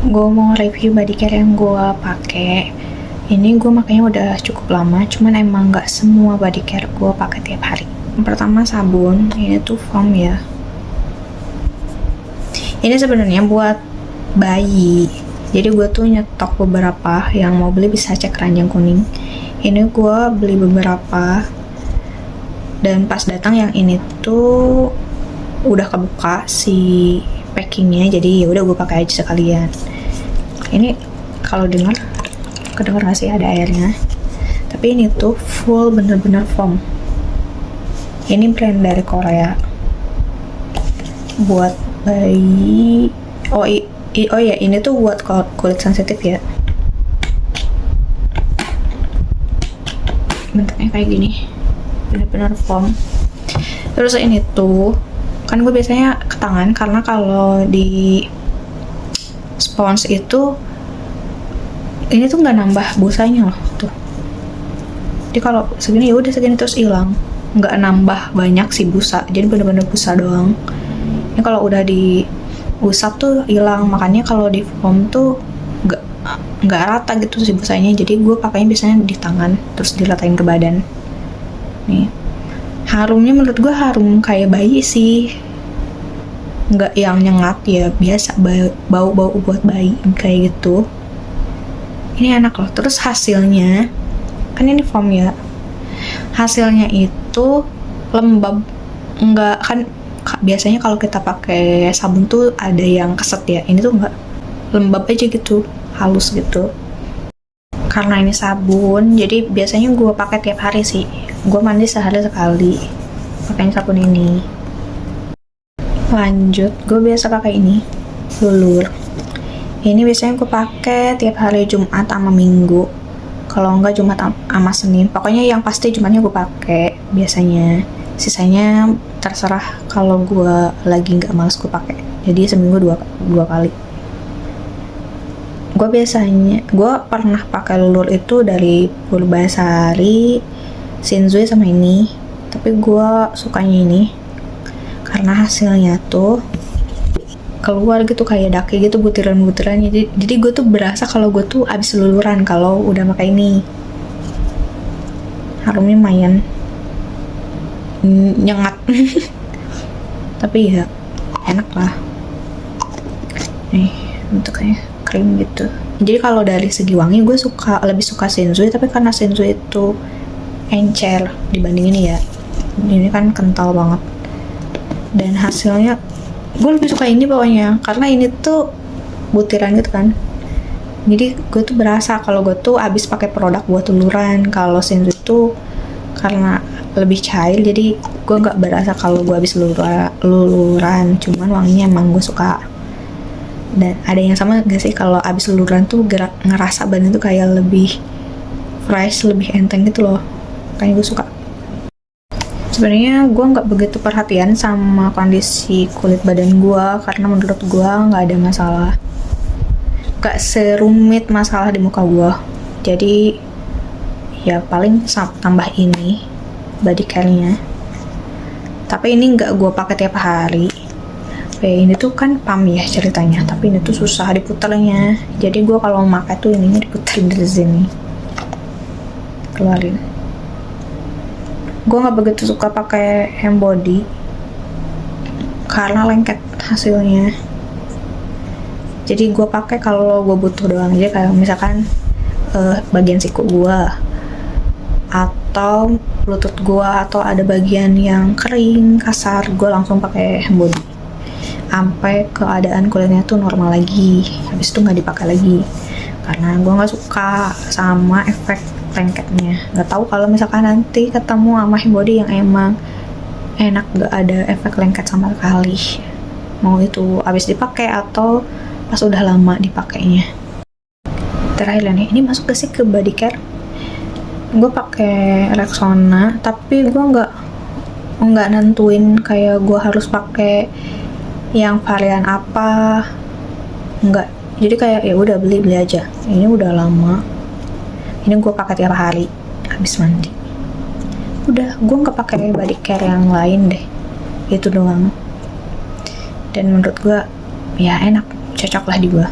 Gue mau review body care yang gue pakai. Ini gue makanya udah cukup lama, cuman emang nggak semua body care gue pakai tiap hari. Yang pertama sabun, ini tuh foam ya. Ini sebenarnya buat bayi. Jadi gue tuh nyetok beberapa, yang mau beli bisa cek keranjang kuning. Ini gue beli beberapa, dan pas datang yang ini tuh udah kebuka si packingnya, jadi ya udah gue pakai aja sekalian. Ini kalau dengar kedengar nggak sih ada airnya, tapi ini tuh full bener-bener foam. Ini brand dari Korea buat bayi. Oh ya, ini tuh buat kulit sensitif ya. Bentuknya kayak gini, bener-bener foam. Terus ini tuh kan gue biasanya ke tangan, karena kalau di spons itu ini tuh nggak nambah busanya loh tuh. Jadi kalau segini ya udah segini terus hilang, nggak nambah banyak sih busa, jadi bener-bener busa doang. Ini kalau udah diusap tuh hilang, makanya kalau di foam tuh nggak rata gitu sih busanya. Jadi gue pakainya biasanya di tangan terus diratain ke badan. Nih, harumnya menurut gue harum kayak bayi sih, nggak yang nyengat ya, biasa bau buat bayi kayak gitu. Ini enak loh. Terus hasilnya kan ini foam ya, hasilnya itu lembab, nggak kan biasanya kalau kita pakai sabun tuh ada yang keset ya, ini tuh nggak, lembab aja gitu, halus gitu. Karena ini sabun, jadi biasanya gue pakai tiap hari sih. Gue mandi sehari sekali pakai sabun ini. Lanjut, gue biasa pakai ini, Lulur. Ini biasanya gue pakai tiap hari Jumat sama Minggu. Kalau enggak Jumat sama Senin. Pokoknya yang pasti Jumatnya gue pakai biasanya. Sisanya terserah, kalau gue lagi nggak males gue pakai. Jadi seminggu dua kali. Gue pernah pakai Lulur itu dari Purbasari, Shinzui sama ini. Tapi gue sukanya ini karena hasilnya tuh keluar gitu kayak daki gitu, butiran-butirannya. Jadi gue tuh berasa kalau gue tuh abis luluran kalau udah pakai ini. Harumnya lumayan nyengat tapi ya enak lah. Nih bentuknya krim gitu. Jadi kalau dari segi wangi gue lebih suka Shinzui, tapi karena Shinzui itu encer dibanding ini ya, ini kan kental banget. Dan hasilnya gue lebih suka ini pokoknya, karena ini tuh butiran gitu kan. Jadi gue tuh berasa kalau gue tuh abis pakai produk buat luluran. Kalau Shinzui tuh karena lebih cair, jadi gue nggak berasa kalau gue abis luluran. Cuman wanginya emang gue suka. Dan ada yang sama gak sih, kalau abis luluran tuh ngerasa badan tuh kayak lebih fresh, lebih enteng gitu loh. Kayaknya gue suka. Sebenarnya gue nggak begitu perhatian sama kondisi kulit badan gue, karena menurut gue nggak ada masalah, nggak serumit masalah di muka gue. Jadi ya paling tambah ini body care-nya, tapi ini nggak gue pakai tiap hari. Ini tuh kan pam ya ceritanya, tapi ini tuh susah diputarnya. Jadi gue kalau pakai tuh ininya diputar dari sini, keluarin. Gue nggak begitu suka pakai hand body karena lengket hasilnya. Jadi gue pakai kalau gue butuh doang. Jadi kayak misalkan bagian siku gue atau lutut gue, atau ada bagian yang kering kasar, gue langsung pakai hand body sampai keadaan kulitnya tuh normal lagi. Habis itu nggak dipakai lagi karena gue nggak suka sama efek lengketnya. Nggak tahu kalau misalkan nanti ketemu sama hand body yang emang enak, nggak ada efek lengket sama sekali, mau itu habis dipakai atau pas udah lama dipakainya. Terakhir nih, ini masuk gak sih ke body care? Gue pakai Rexona, tapi gue nggak nentuin kayak gue harus pakai yang varian apa, nggak. Jadi kayak ya udah beli aja. Ini udah lama. Ini gue pakai tiap hari habis mandi. Udah, gue nggak pakai body care yang lain deh. Itu doang. Dan menurut gue ya enak, cocok lah di gue.